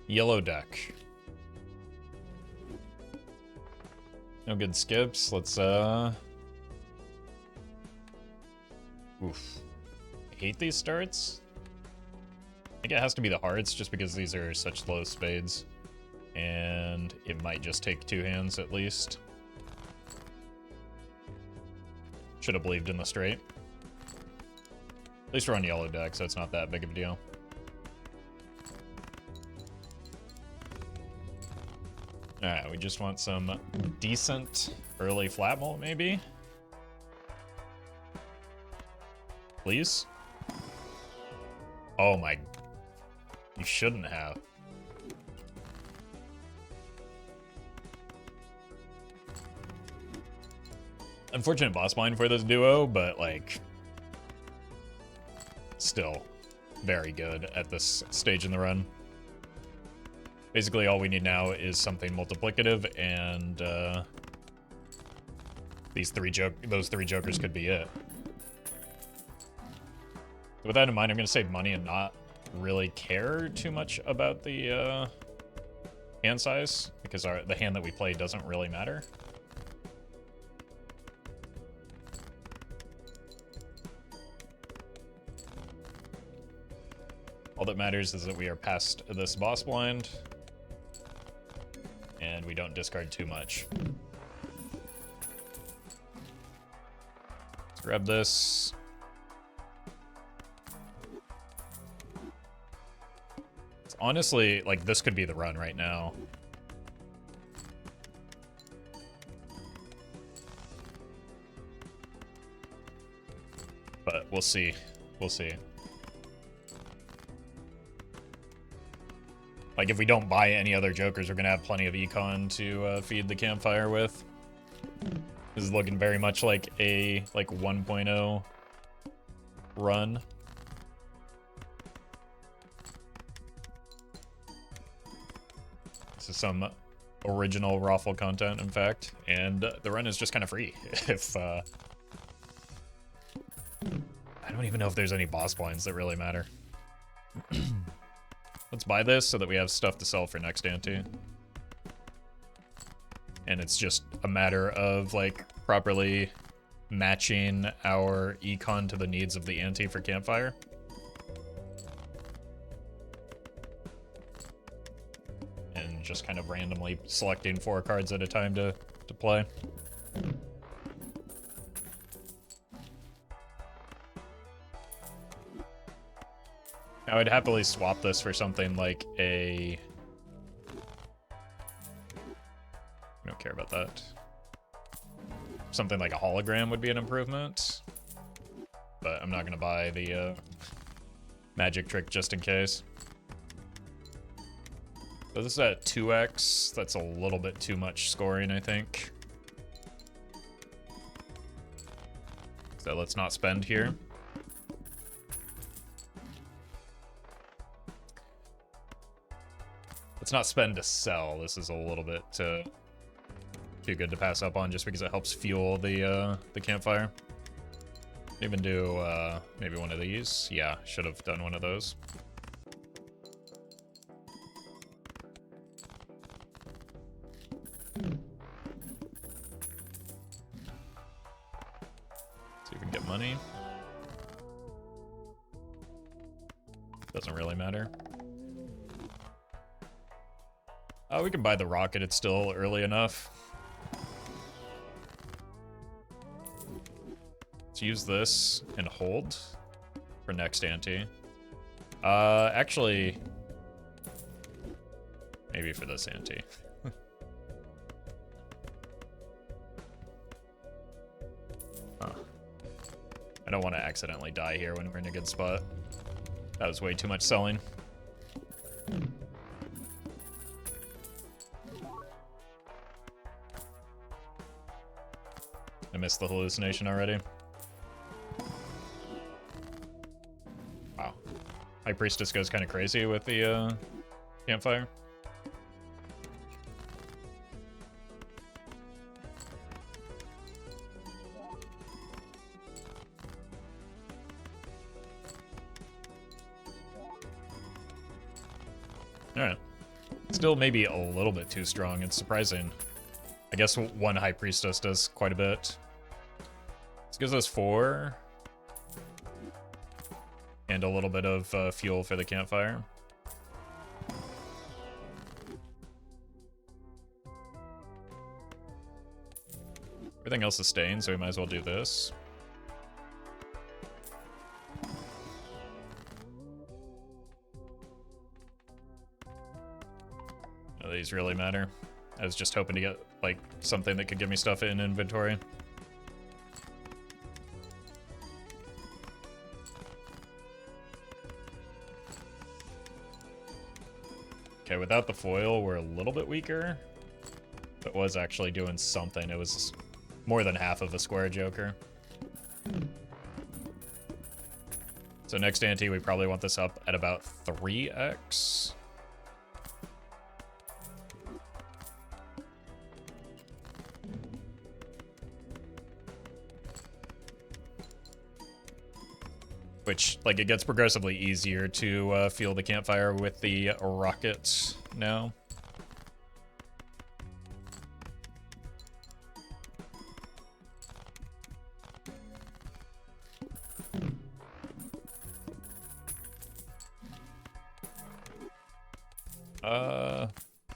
Yellow deck. No good skips. Let's oof. I hate these starts. I think it has to be the hearts just because these are such low spades. And it might just take 2 hands at least. Should have believed in the straight. At least we're on yellow deck, so it's not that big of a deal. Alright, we just want some decent early flat mult, maybe? Please? Oh my... You shouldn't have. Unfortunate boss blind for this duo, but, like... Still very good at this stage in the run. Basically, all we need now is something multiplicative, and those three jokers could be it. With that in mind, I'm going to save money and not really care too much about the hand size, because the hand that we play doesn't really matter. All that matters is that we are past this boss blind, and we don't discard too much. Let's grab this. It's honestly, like, this could be the run right now. But we'll see. We'll see. Like, if we don't buy any other jokers, we're gonna have plenty of econ to feed the campfire with. This is looking very much like a 1.0 run. This is some original Roffle content, in fact, and the run is just kind of free. If I don't even know if there's any boss blinds that really matter. Let's buy this so that we have stuff to sell for next ante. And it's just a matter of, like, properly matching our econ to the needs of the ante for campfire. And just kind of randomly selecting 4 cards at a time to play. I would happily swap this for something like a... I don't care about that. Something like a hologram would be an improvement. But I'm not going to buy the magic trick just in case. So this is at 2x. That's a little bit too much scoring, I think. So let's not spend here. Let's not spend to sell. This is a little bit too good to pass up on just because it helps fuel the campfire. Even do maybe one of these. Yeah, should have done one of those. See if we can get money. Doesn't really matter. Oh, we can buy the rocket. It's still early enough. Let's use this and hold for next ante. Actually, maybe for this ante. Huh. I don't want to accidentally die here when we're in a good spot. That was way too much selling. I missed the hallucination already. Wow. High Priestess goes kind of crazy with the campfire. Alright. Still maybe a little bit too strong. It's surprising. I guess one High Priestess does quite a bit. This gives us 4. And a little bit of fuel for the campfire. Everything else is staying, so we might as well do this. None of these really matter. I was just hoping to get, like, something that could give me stuff in inventory. Okay, without the foil, we're a little bit weaker. But was actually doing something. It was more than half of a square Joker. So next ante, we probably want this up at about 3x. Which, like, it gets progressively easier to fuel the campfire with the rockets now.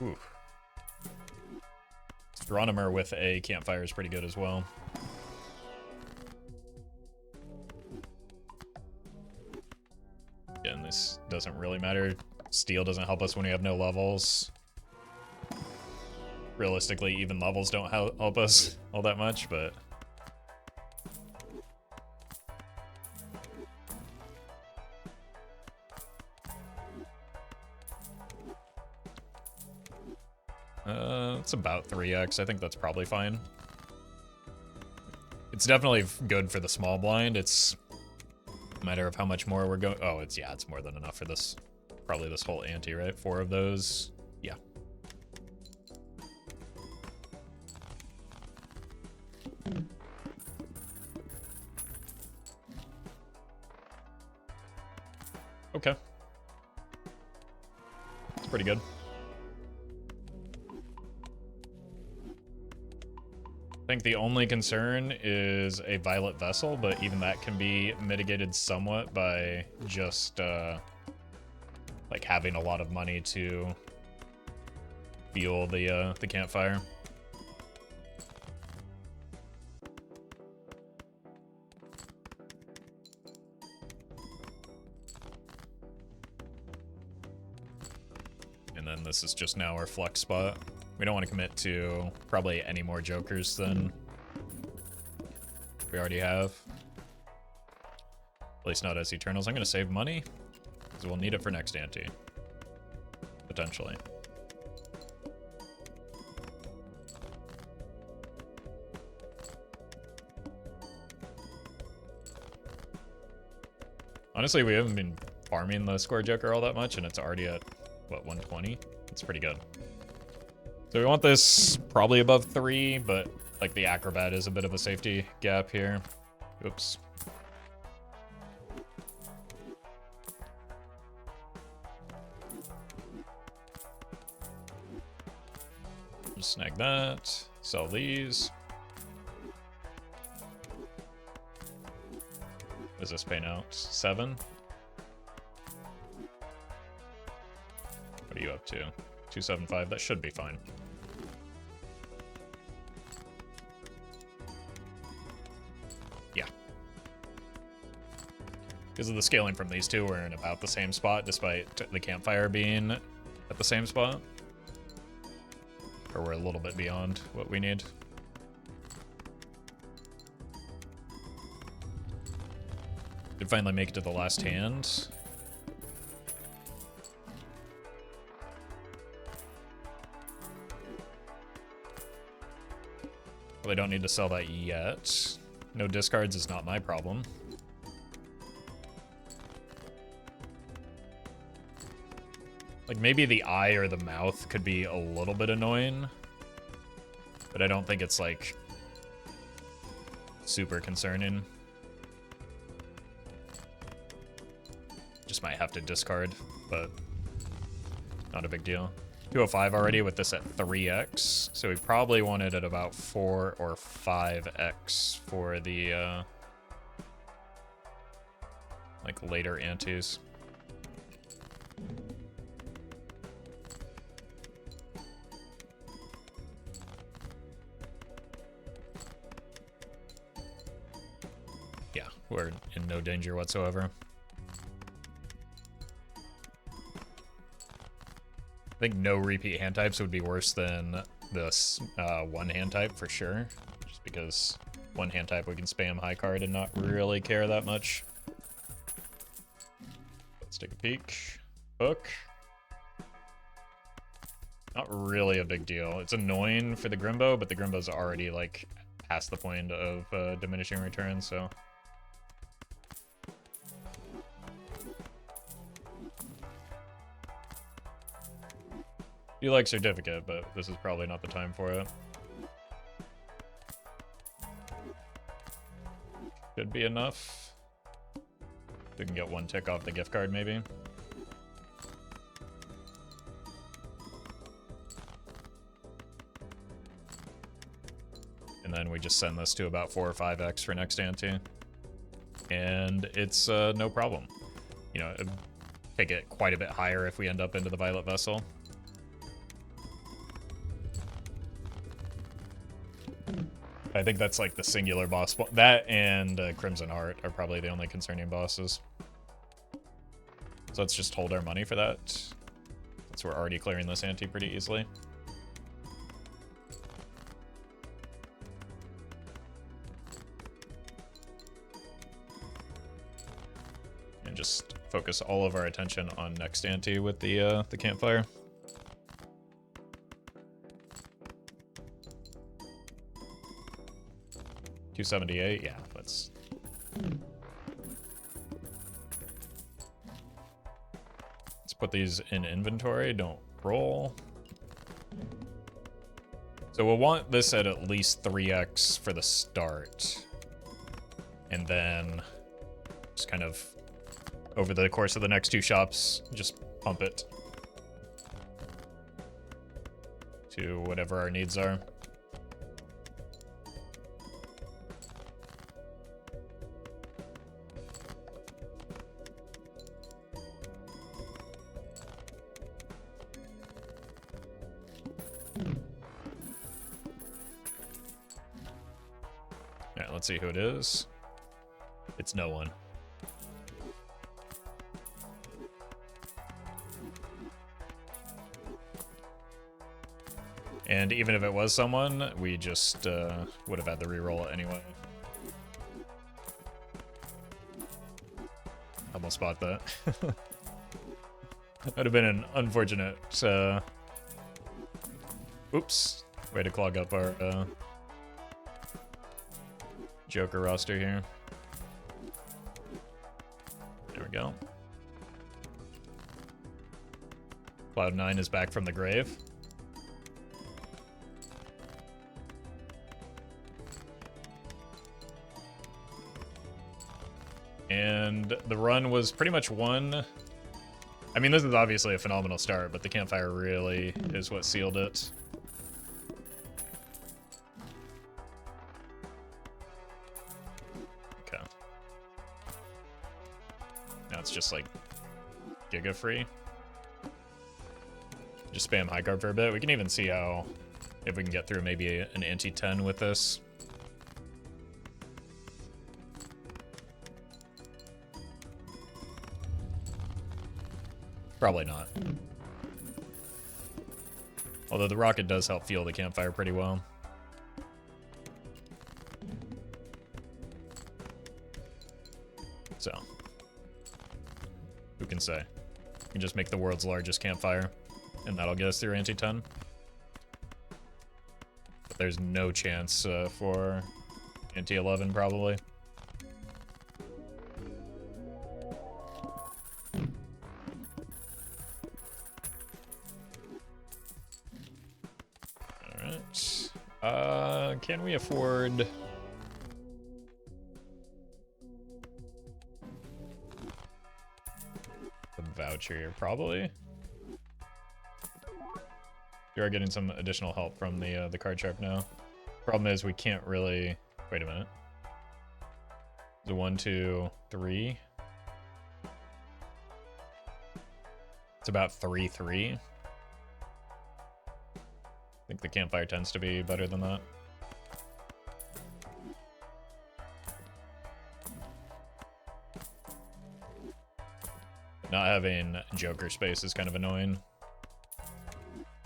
Ooh. Astronomer with a campfire is pretty good as well. Again, this doesn't really matter. Steel doesn't help us when we have no levels. Realistically, even levels don't help us all that much, but... it's about 3x. I think that's probably fine. It's definitely good for the small blind. It's a matter of how much more we're going. Oh, it's more than enough for this. Probably this whole ante, right? 4 of those. Yeah. Okay. It's pretty good. I think the only concern is a violet vessel, but even that can be mitigated somewhat by just like having a lot of money to fuel the campfire. And then this is just now our flex spot. We don't want to commit to probably any more jokers than we already have. At least not as Eternals. I'm going to save money, because we'll need it for next ante. Potentially. Honestly, we haven't been farming the square joker all that much, and it's already at, what, 120? It's pretty good. So we want this probably above 3, but like the acrobat is a bit of a safety gap here. Oops. Just snag that. Sell these. What is this paying out? 7? What are you up to? 275. That should be fine. Yeah. Because of the scaling from these two, we're in about the same spot, despite the campfire being at the same spot. Or we're a little bit beyond what we need. Did finally make it to the last hand. Well, I don't need to sell that yet. No discards is not my problem. Like, maybe the eye or the mouth could be a little bit annoying. But I don't think it's, like, super concerning. Just might have to discard, but not a big deal. 205 already with this at 3x, so we probably want it at about 4 or 5x for the like later antes. Yeah, we're in no danger whatsoever. I think no repeat hand types would be worse than this one hand type for sure. Just because one hand type we can spam high card and not really care that much. Let's take a peek. Hook. Not really a big deal. It's annoying for the Grimbo, but the Grimbo's already like past the point of diminishing returns, so. You like certificate, but this is probably not the time for it. Should be enough. We can get one tick off the gift card, maybe. And then we just send this to about 4 or 5x for next ante. And it's no problem. You know, it'd take it quite a bit higher if we end up into the Violet Vessel. I think that's like the singular boss. That and Crimson Heart are probably the only concerning bosses. So let's just hold our money for that, since we're already clearing this ante pretty easily. And just focus all of our attention on next ante with the campfire. $278, yeah, let's put these in inventory, don't roll. So we'll want this at least 3x for the start. And then just kind of over the course of the next 2 shops, just pump it to whatever our needs are. Let's see who it is. It's no one. And even if it was someone, we just would have had the reroll anyway. Almost bought that. That would have been an unfortunate oops, way to clog up our Joker roster here. There we go. Cloud9 is back from the grave. And the run was pretty much won. I mean, this is obviously a phenomenal start, but the campfire really is what sealed it. It's just like Giga free. Just spam high card for a bit. We can even see how, if we can get through maybe an ante 10 with this. Probably not. Although the rocket does help fuel the campfire pretty well. So. Who can say? We can just make the world's largest campfire, and that'll get us through ante 10. But there's no chance for ante 11 probably. Alright. Can we afford... voucher here, probably. You are getting some additional help from the card sharp now. Problem is we can't really... Wait a minute. The 1, 2, 3. It's about 3, 3. I think the campfire tends to be better than that. Not having Joker space is kind of annoying.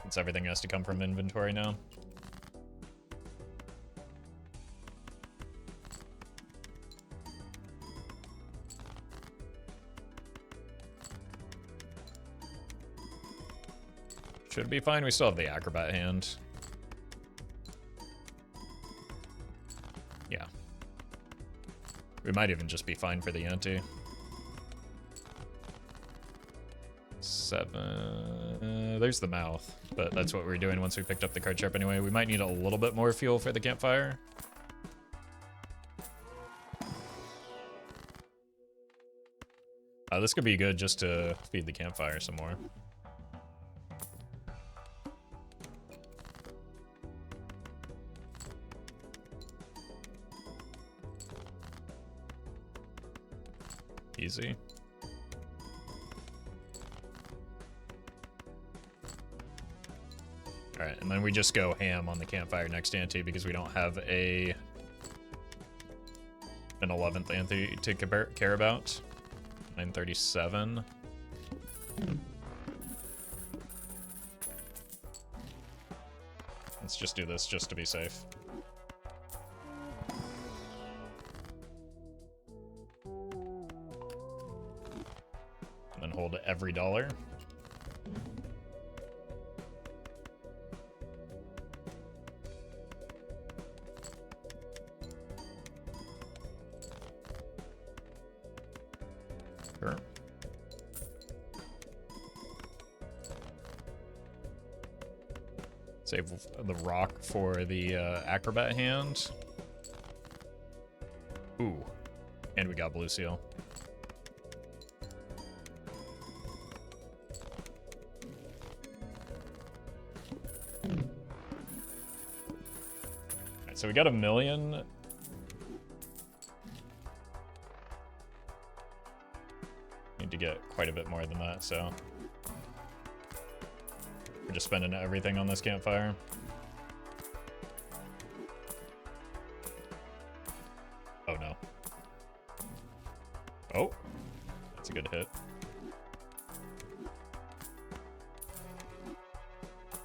Since everything has to come from inventory now. Should be fine. We still have the acrobat hand. Yeah. We might even just be fine for the ante. 7. There's the mouth, but that's what we're doing once we picked up the card sharp anyway. We might need a little bit more fuel for the campfire. This could be good just to feed the campfire some more. Easy. Alright, and then we just go ham on the campfire next ante because we don't have an 11th ante to care about. 937. Let's just do this just to be safe. And then hold every dollar. Sure. Save the rock for the acrobat hand. Ooh. And we got blue seal. Alright, so we got 1 million. Need to get quite a bit more than that, so we're just spending everything on this campfire. Oh no. Oh, that's a good hit.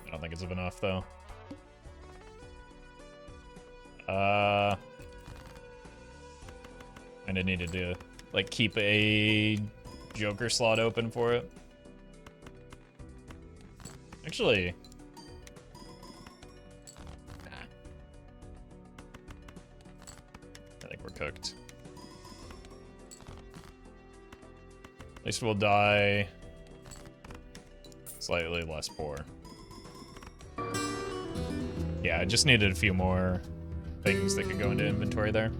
I don't think it's enough though. And I needed to like keep a Joker slot open for it. Actually, I think we're cooked. At least we'll die slightly less poor. Yeah, I just needed a few more things that could go into inventory there.